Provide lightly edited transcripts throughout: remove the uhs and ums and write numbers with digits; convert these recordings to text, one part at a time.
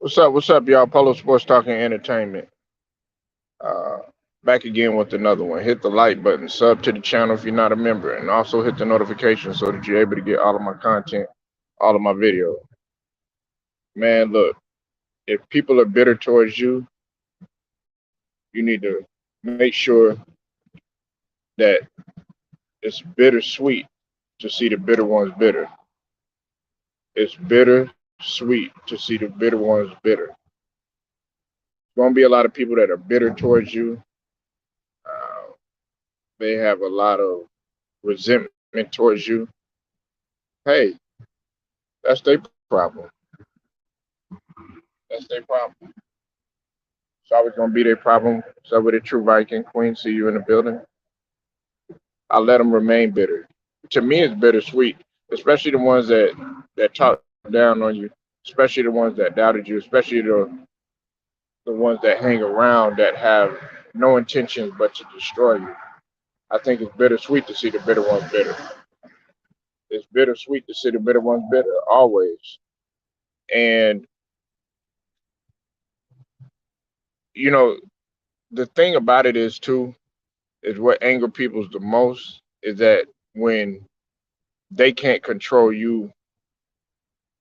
What's up? What's up, y'all? Polo Sports Talking Entertainment. Uh, Back again with another one. Hit the like button, sub to the channel if you're not a member, and also hit the notification so that you're able to get all of my content, all of my videos. Man, look, if people are bitter towards you, you need to make sure that it's bittersweet to see the bitter ones bitter. It's bittersweet to see the bitter ones bitter. There's going to be a lot of people that are bitter towards you. Uh, they have a lot of resentment towards you. Hey, that's their problem. That's their problem. It's always gonna be their problem. So with a true Viking Queen, see you in the building. I let them remain bitter. To me, it's bittersweet, especially the ones that talk down on you, especially the ones that doubted you, especially the ones that hang around that have no intentions but to destroy you. I think it's bittersweet to see the bitter ones bitter. It's bittersweet to see the bitter ones bitter always. And you know, the thing about it is too is what anger people the most is that when they can't control you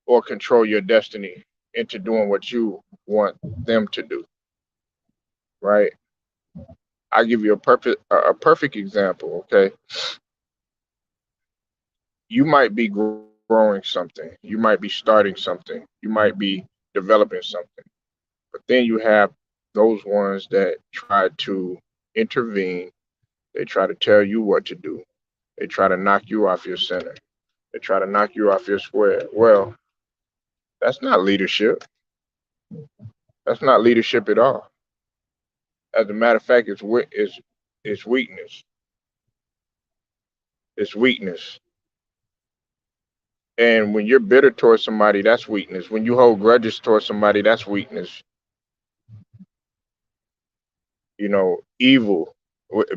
or control your destiny into doing what you want them to do, right? I give you a perfect example. Okay, you might be growing something, you might be starting something, you might be developing something, but then you have those ones that try to intervene. They try to tell you what to do. They try to knock you off your center. They try to knock you off your square. Well, that's not leadership. That's not leadership at all. As a matter of fact, it's weakness. It's weakness. And when you're bitter towards somebody, that's weakness. When you hold grudges towards somebody, that's weakness. Evil,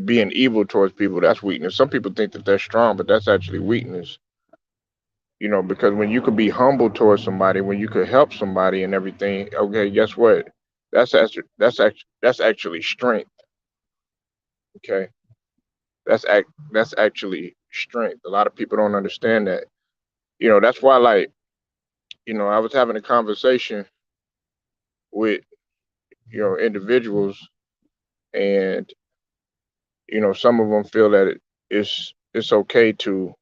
being evil towards people, that's weakness. Some people think that they're strong, but that's actually weakness. Because when you could be humble towards somebody, when you could help somebody and everything, okay, guess what? That's actually strength. Okay, that's actually strength. A lot of people don't understand that. That's why, like, I was having a conversation with individuals, and some of them feel that it's okay to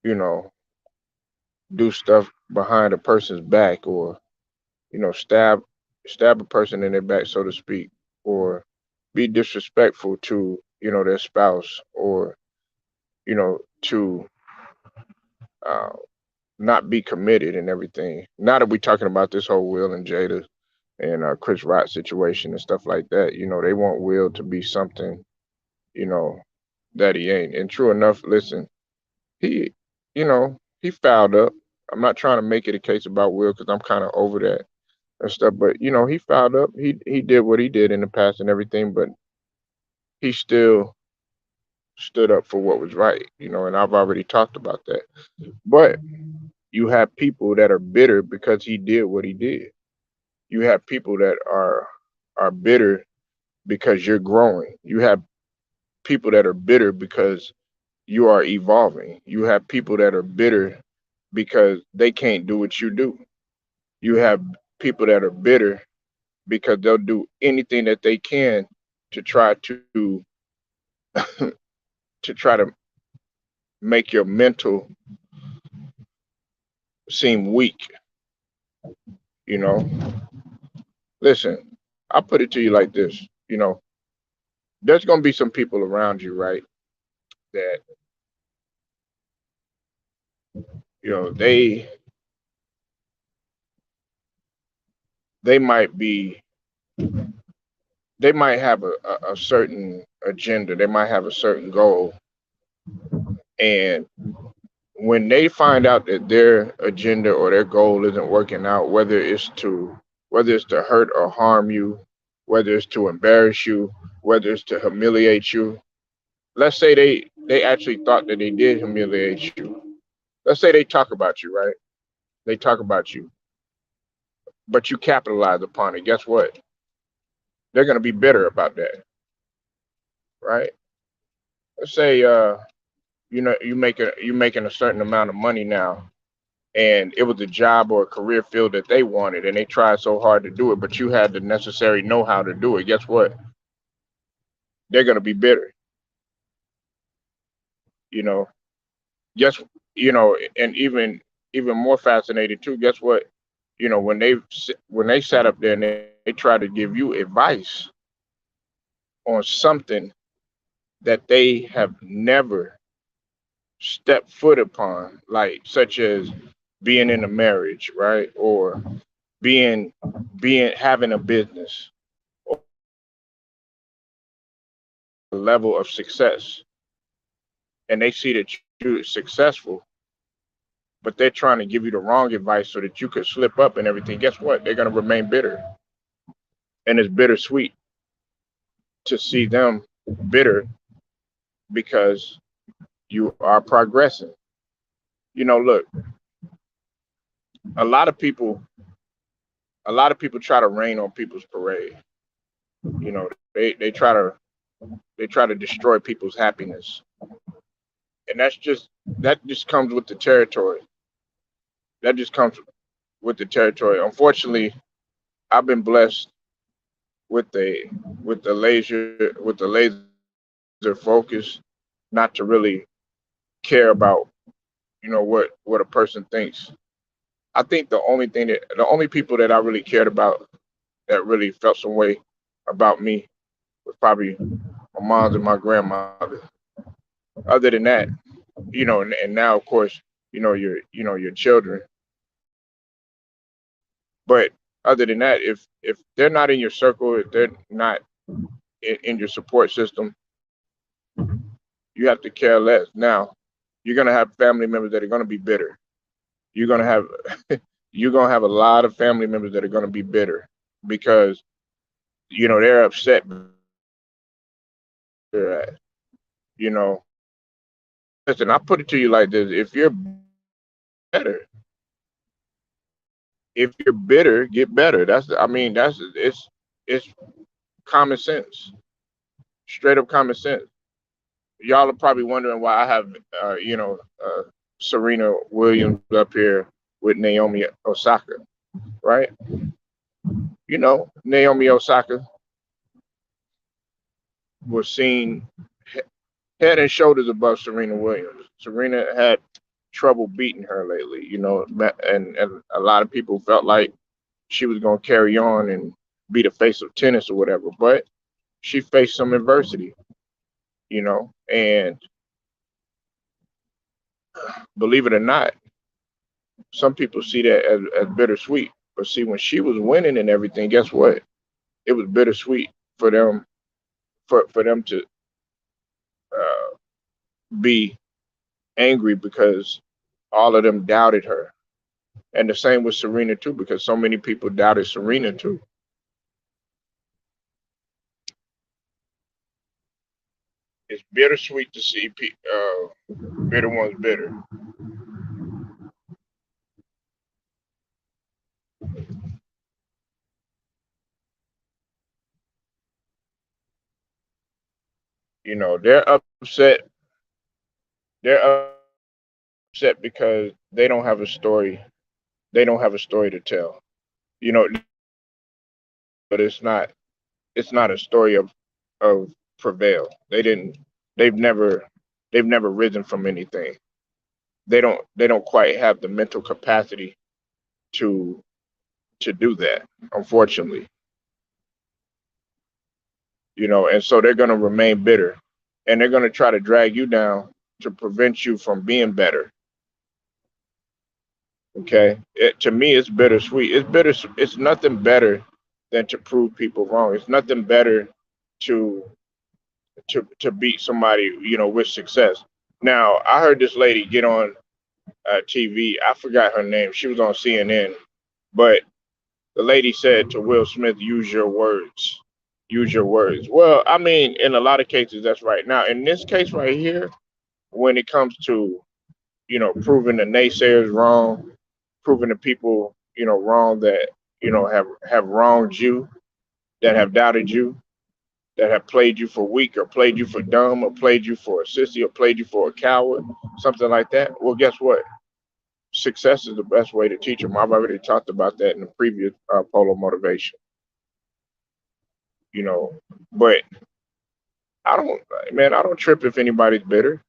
you know do stuff behind a person's back, or stab a person in their back, so to speak, or be disrespectful to their spouse, or to uh, not be committed and everything. Now that we're talking about this whole Will and Jada and Chris Rock situation and stuff like that, they want Will to be something, you know, that he ain't. And true enough, listen, he fouled up. I'm not trying to make it a case about Will because I'm kind of over that and stuff, but he fouled up. He did what he did in the past and everything, but he still stood up for what was right, and I've already talked about that. But you have people that are bitter because he did what he did. You have people that are bitter because you're growing. You have people that are bitter because you are evolving. You have people that are bitter because they can't do what you do. You have people that are bitter because they'll do anything that they can to try to to try to make your mental seem weak, you know. Listen, I'll put it to you like this, there's going to be some people around you, right, that you know they might be they might have a certain agenda, they might have a certain goal, and when they find out that their agenda or their goal isn't working out, whether it's to hurt or harm you, whether it's to embarrass you, whether it's to humiliate you. Let's say they actually thought that they did humiliate you. Let's say they talk about you, right? They talk about you. but you capitalize upon it. Guess what? They're going to be bitter about that, right? Let's say you making a certain amount of money now, and it was a job or a career field that they wanted, and they tried so hard to do it, but you had the necessary know-how to do it. Guess what? They're going to be bitter. You know, guess and even more fascinating too. Guess what? When they sat up there and they try to give you advice on something that they have never stepped foot upon, like such as being in a marriage, right, or being having a business, or a level of success, and they see that you're successful, but they're trying to give you the wrong advice so that you could slip up and everything. Guess what? They're going to remain bitter, and it's bittersweet to see them bitter because you are progressing. Look, a lot of people, a lot of people try to rain on people's parade. They try to destroy people's happiness, and that just comes with the territory. That just comes with the territory. Unfortunately, I've been blessed with the with the laser focus, not to really care about what a person thinks. I think the only people that I really cared about that really felt some way about me was probably my mom's and my grandmother. Other than that, and now of course, your children. But other than that, if they're not in your circle, if they're not in your support system, you have to care less. Now, you're gonna have family members that are gonna be bitter. You're gonna have you're gonna have a lot of family members that are gonna be bitter because they're upset. They're at. You know, listen, I put it to you like this: if you're better, if you're bitter, get better. I mean, it's common sense, straight up common sense. Y'all are probably wondering why I have, Serena Williams up here with Naomi Osaka, right? Naomi Osaka was seen head and shoulders above Serena Williams. Serena had trouble beating her lately, and a lot of people felt like she was going to carry on and be the face of tennis or whatever, but she faced some adversity, and believe it or not, some people see that as bittersweet. But see, when she was winning and everything, guess what? It was bittersweet for them for them to uh, be angry because all of them doubted her. And the same with Serena too, because so many people doubted Serena too. It's bittersweet to see bitter ones bitter. They're upset. They're upset because they don't have a story. They don't have a story to tell. You know, but it's not a story of prevail. They didn't. They've never. They've never risen from anything. They don't quite have the mental capacity to do that. Unfortunately, and so they're going to remain bitter, and they're going to try to drag you down to prevent you from being better. Okay, to me, it's bittersweet. It's bitter. It's nothing better than to prove people wrong. It's nothing better to beat somebody, with success. Now, I heard this lady get on TV. I forgot her name. She was on CNN, but the lady said to Will Smith, "Use your words. Use your words." Well, I mean, in a lot of cases, that's right. Now, in this case right here, when it comes to proving the naysayers wrong, proving the people wrong that have wronged you, that have doubted you, that have played you for weak or played you for dumb or played you for a sissy or played you for a coward, something like that. Well, guess what? Success is the best way to teach them. I've already talked about that in the previous Polo motivation. You know, but I don't, man, I don't trip if anybody's bitter.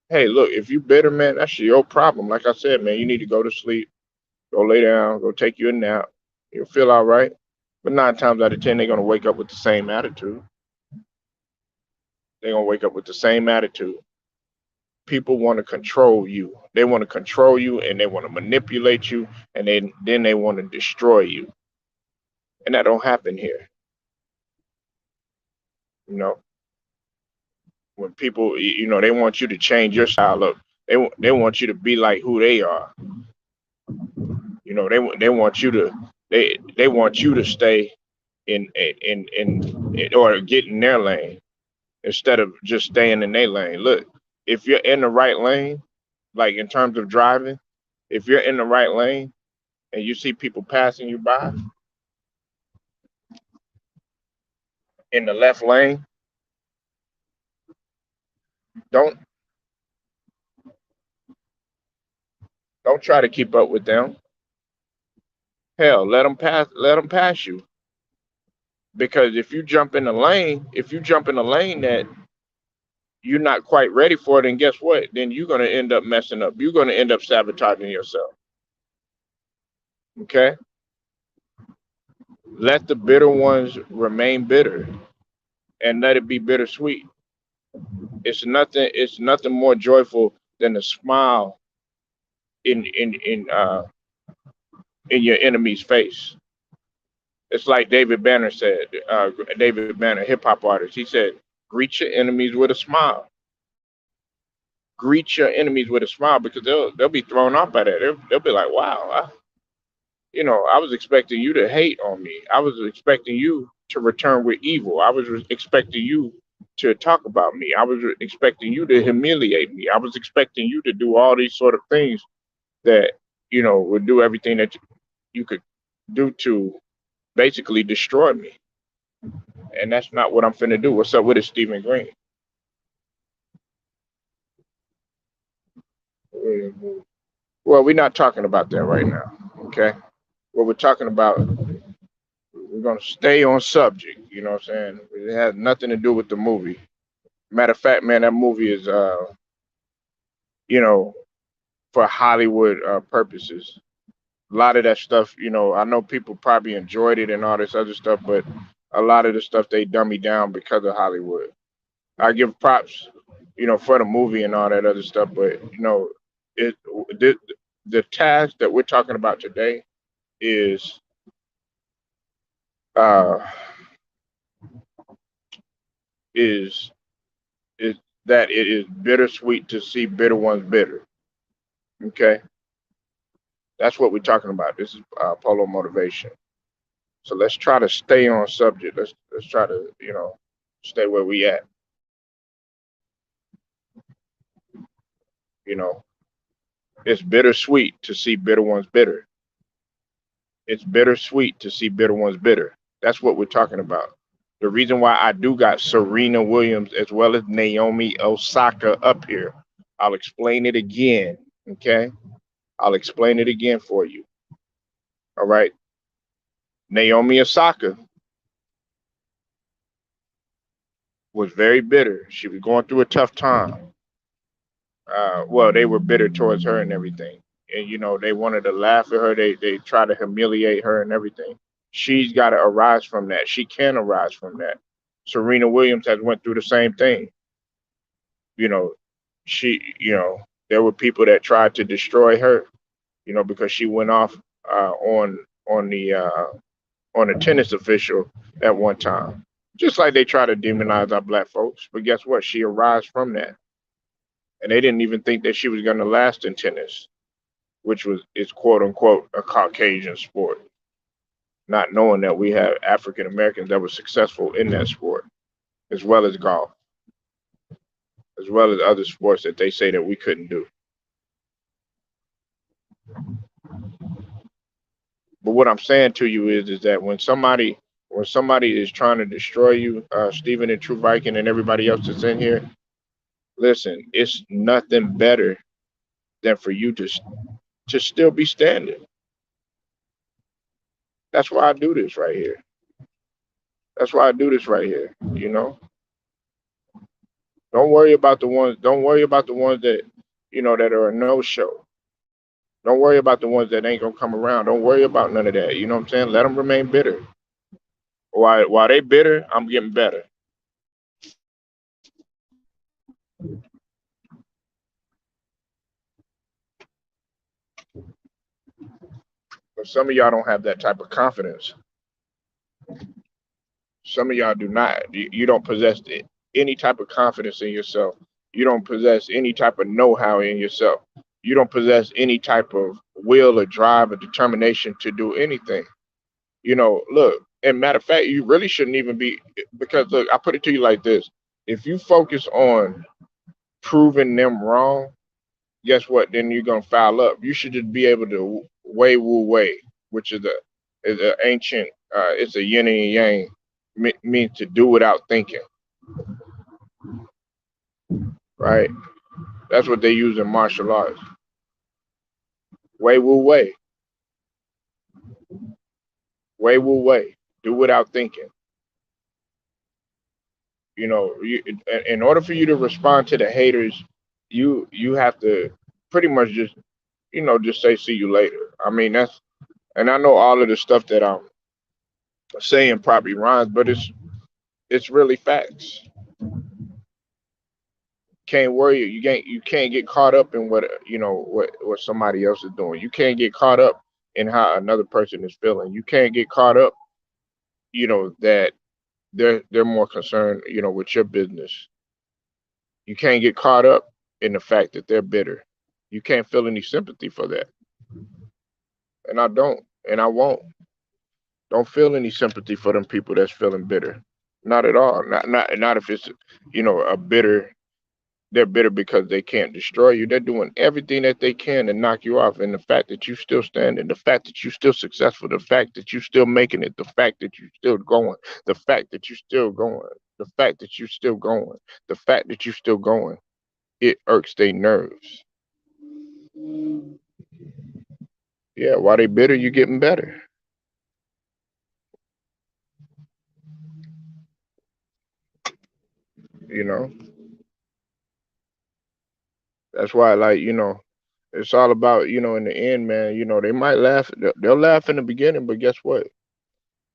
Hey, look, if you bitter, man, that's your problem. Like I said, man, you need to go to sleep, go lay down, go take you a nap. You'll feel all right. But 9 times out of 10, they're gonna wake up with the same attitude. They're gonna wake up with the same attitude. People want to control you. They want to control you and they want to manipulate you and then they want to destroy you. And that don't happen here. You know, when people, they want you to change your style up. They want you to be like who they are. They want you to they want you to stay in or get in their lane instead of just staying in their lane. Look, if you're in the right lane, like in terms of driving, if you're in the right lane and you see people passing you by in the left lane, don't don't try to keep up with them. Hell, let them pass you. Because if you jump in the lane that you're not quite ready for it, and guess what? Then you're gonna end up messing up. You're gonna end up sabotaging yourself. Okay? Let the bitter ones remain bitter and let it be bittersweet. It's nothing more joyful than a smile in in in uh in your enemy's face. It's like David Banner said, David Banner, hip hop artist. He said, "Greet your enemies with a smile. Greet your enemies with a smile because they'll be thrown off by that. They'll be like, wow, I was expecting you to hate on me. I was expecting you to return with evil. I was expecting you to talk about me. I was expecting you to humiliate me. I was expecting you to do all these sort of things that would do everything that you could do to basically destroy me. And that's not what I'm finna do. What's up with it, Stephen Green? Well, we're not talking about that right now. Okay. What we're talking about, we're gonna stay on subject. You know what I'm saying? It has nothing to do with the movie. Matter of fact, man, that movie is you know, for Hollywood purposes. A lot of that stuff, I know people probably enjoyed it and all this other stuff, but a lot of the stuff they dummy down because of Hollywood. I give props, for the movie and all that other stuff, but it the, the task that we're talking about today is uh is is that it is bittersweet to see bitter ones bitter. Okay, that's what we're talking about. This is Polo motivation. So let's try to stay on subject. Let's try to stay where we at. You know, it's bittersweet to see bitter ones bitter. It's bittersweet to see bitter ones bitter. That's what we're talking about. The reason why I do got Serena Williams as well as Naomi Osaka up here, I'll explain it again. Okay, I'll explain it again for you. All right, Naomi Osaka was very bitter. She was going through a tough time. Well, they were bitter towards her and everything. And they wanted to laugh at her. They try to humiliate her and everything. She's got to arise from that. She can arise from that. Serena Williams has went through the same thing. You know, there were people that tried to destroy her. Because she went off on a tennis official at one time. Just like they try to demonize our black folks. But guess what? She arose from that. And they didn't even think that she was going to last in tennis, which is quote unquote a Caucasian sport, not knowing that we have African Americans that were successful in that sport, as well as golf, as well as other sports that they say that we couldn't do. But what I'm saying to you is that when somebody is trying to destroy you, Stephen and True Viking and everybody else that's in here, listen, it's nothing better than for you to still be standing. That's why I do this right here. That's why I do this right here. Don't worry about the ones. Don't worry about the ones that that are a no show. Don't worry about the ones that ain't gonna come around. Don't worry about none of that. You know what I'm saying? Let them remain bitter. While they bitter, I'm getting better. But some of y'all don't have that type of confidence. Some of y'all do not. You don't possess any type of confidence in yourself. You don't possess any type of know-how in yourself. You don't possess any type of will or drive or determination to do anything. Look, and matter of fact, you really shouldn't even be, because look, I put it to you like this. If you focus on proving them wrong, guess what? Then you're gonna foul up. You should just be able to way wu way, which is an ancient. It's a yin and yang, means to do without thinking, right? That's what they use in martial arts. Way wu way wu way. Do without thinking. In order for you to respond to the haters, you have to pretty much just say see you later. I mean and I know all of the stuff that I'm saying probably rhymes, but it's really facts. Can't worry, you can't get caught up in what somebody else is doing. You can't get caught up in how another person is feeling. You can't get caught up, that they're more concerned, with your business. You can't get caught up in the fact that they're bitter. You can't feel any sympathy for that. And I don't, and I won't. Don't feel any sympathy for them people that's feeling bitter. Not at all. Not if it's a bitter. They're bitter because they can't destroy you. They're doing everything that they can to knock you off. And the fact that you still standing, the fact that you still successful, the fact that you still making it, the fact that you still going, the fact that you still going, the fact that you still going, the fact that you still going, it irks their nerves. Yeah, while they bitter, you getting better. You know, that's why, like, it's all about, in the end, man. They might laugh, they'll laugh in the beginning, but guess what?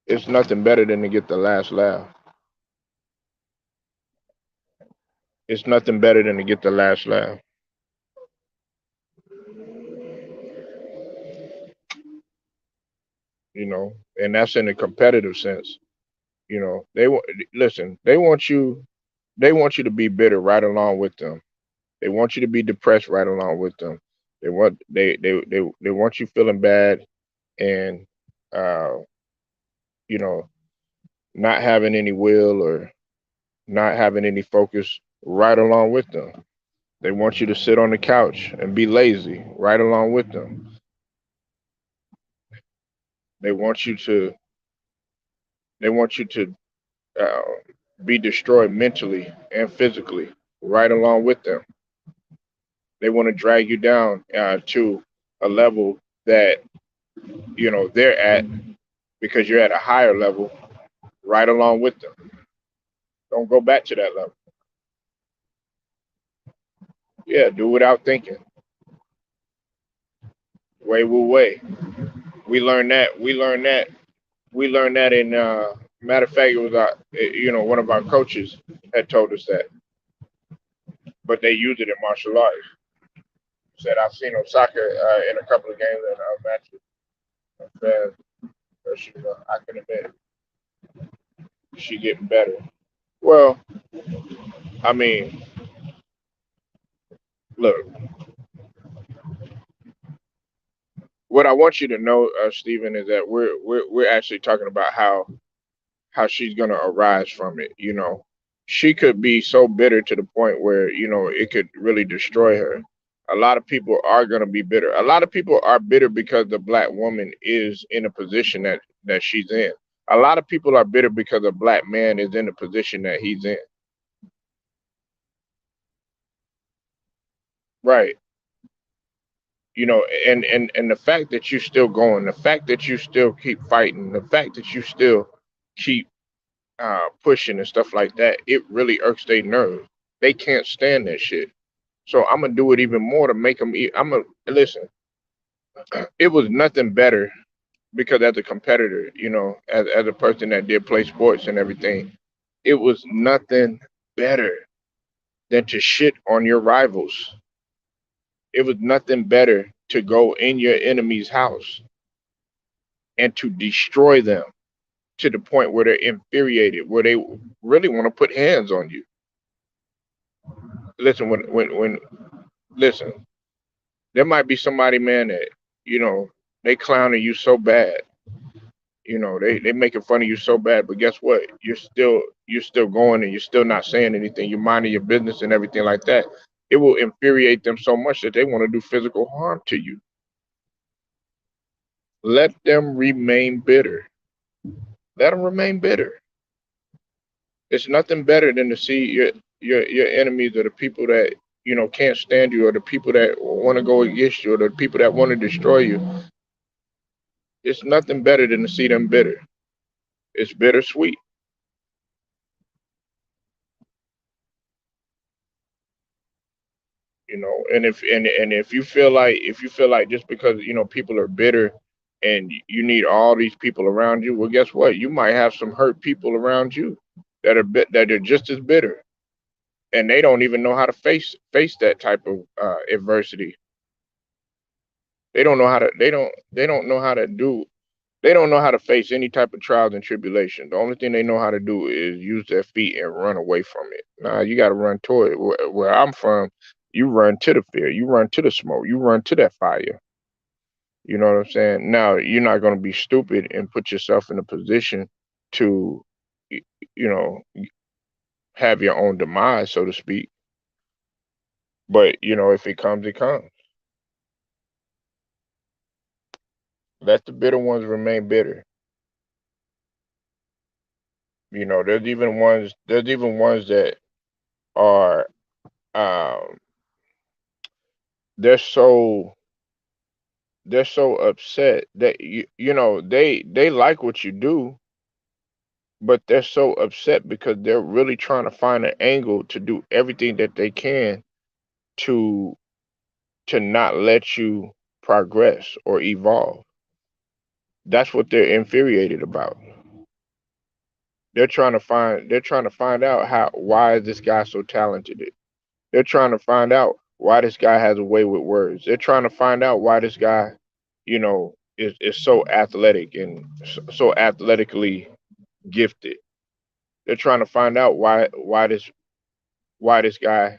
It's nothing better than to get the last laugh. It's nothing better than to get the last laugh. And that's in a competitive sense. They want listen. They want you to be bitter right along with them. They want you to be depressed right along with them. They want you feeling bad and uh, you know not having any will or not having any focus right along with them. They want you to sit on the couch and be lazy right along with them. They want you to they want you to uh, be destroyed mentally and physically right along with them. They want to drag you down to a level that they're at because you're at a higher level right along with them. Don't go back to that level. Yeah, do without thinking. Way wu way. We learned that. We learned that. We learned that in. Matter of fact, it was one of our coaches had told us that, but they use it in martial arts. Said I've seen Osaka in a couple of games and matches. Said I can admit she getting better. Well, I mean, look, what I want you to know, Stephen, is that we're actually talking about how she's gonna arise from it. She could be so bitter to the point where it could really destroy her. A lot of people are going to be bitter. A lot of people are bitter because the black woman is in a position that she's in. A lot of people are bitter because a black man is in the position that he's in. Right. You know, and the fact that you still going, the fact that you still keep fighting, the fact that you still keep pushing and stuff like that, it really irks their nerves. They can't stand that shit. So I'm gonna do it even more to make them. I'm gonna listen. It was nothing better because as a competitor, you know, as a person that did play sports and everything, it was nothing better than to shit on your rivals. It was nothing better to go in your enemy's house and to destroy them to the point where they're infuriated, where they really want to put hands on you. Listen, when listen, there might be somebody, man, that you know they clowning you so bad. You know, they making fun of you so bad, but guess what? You're still going and you're still not saying anything. You're minding your business and everything like that. It will infuriate them so much that they want to do physical harm to you. Let them remain bitter. Let them remain bitter. It's nothing better than to see your enemies or the people that can't stand you or the people that want to go against you or the people that want to destroy you. It's nothing better than to see them bitter. It's bittersweet. And if you feel like just because people are bitter and you need all these people around you, well, guess what? You might have some hurt people around you that are just as bitter, and they don't even know how to face that type of adversity. They don't know how to do they don't know how to face any type of trials and tribulation. The only thing they know how to do is use their feet and run away from it. Nah, you got to run toward it. Where I'm from, you run to the fear, you run to the smoke, you run to that fire. You know what I'm saying? Now, you're not going to be stupid and put yourself in a position to, y- you know, have your own demise, so to speak. But if it comes, it comes. Let the bitter ones remain bitter. There's even ones that are um they're so they're so upset that they like what you do, but they're so upset because they're really trying to find an angle to do everything that they can to not let you progress or evolve. That's what they're infuriated about. They're trying to find out why is this guy so talented. They're trying to find out why this guy has a way with words. They're trying to find out why this guy, is so athletic and so athletically gifted. They're trying to find out why this guy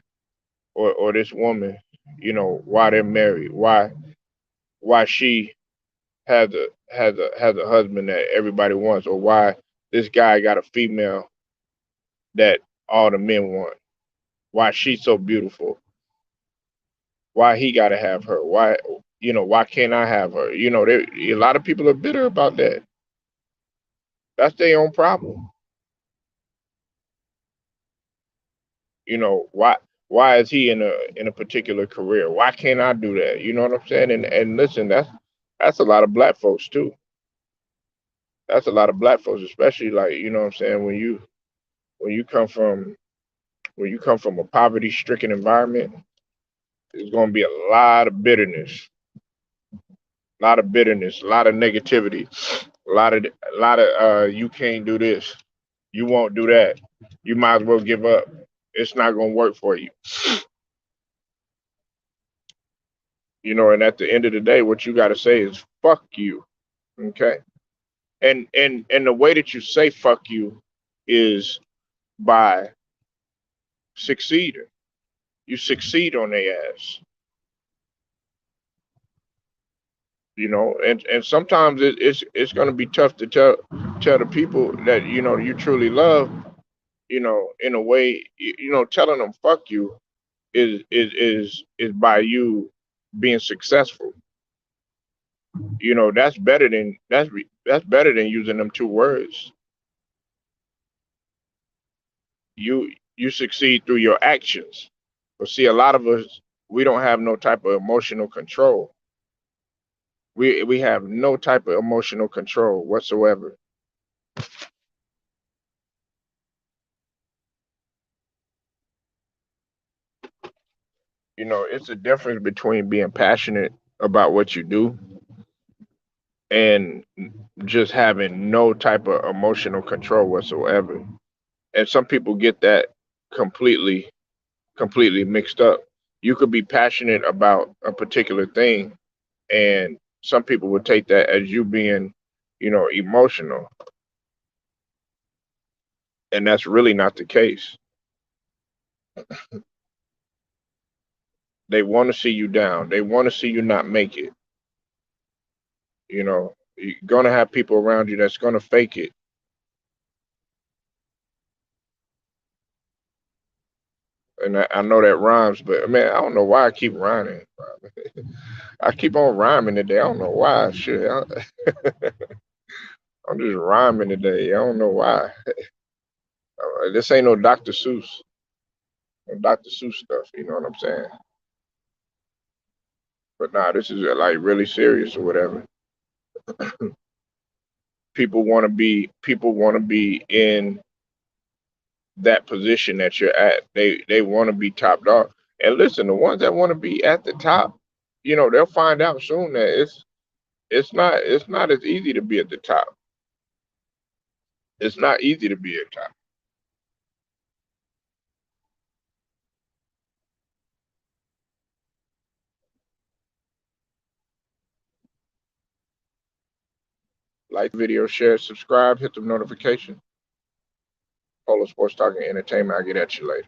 or this woman, why they're married, why she has a husband that everybody wants, or why this guy got a female that all the men want. Why she's so beautiful, why he got to have her, why can't I have her? A lot of people are bitter about that. That's their own problem. Why is he in a particular career? Why can't I do that? You know what I'm saying? And listen, that's a lot of black folks too. That's a lot of black folks, especially, like, what I'm saying, when you come from a poverty stricken environment, there's going to be a lot of bitterness, a lot of negativity, a lot of you can't do this, you won't do that, you might as well give up. It's not going to work for you. And at the end of the day, what you got to say is fuck you. Okay? And the way that you say fuck you is by succeeding. You succeed on their ass. And sometimes it's going to be tough to tell the people that you truly love, in a way, telling them fuck you is by you being successful. That's better than using them two words. You succeed through your actions. But see, a lot of us, we don't have no type of emotional control. We have no type of emotional control whatsoever. It's a difference between being passionate about what you do and just having no type of emotional control whatsoever. And some people get that completely completely mixed up. You could be passionate about a particular thing, and some people would take that as you being, emotional, and that's really not the case. They want to see you down. They want to see you not make it. You're gonna have people around you that's gonna fake it. And I know that rhymes, but man, I don't know why I keep rhyming. I keep on rhyming today. I don't know why. Shit, I'm just rhyming today. I don't know why. This ain't no Dr. Seuss. No Dr. Seuss stuff. You know what I'm saying? But nah, this is like really serious or whatever. People want to be in that position that you're at. They want to be top dog. And listen, the ones that want to be at the top, they'll find out soon that it's not as easy to be at the top. It's not easy to be at top. Like the video, share, subscribe, hit the notification. Polo Sports Talking Entertainment. I'll get at you later.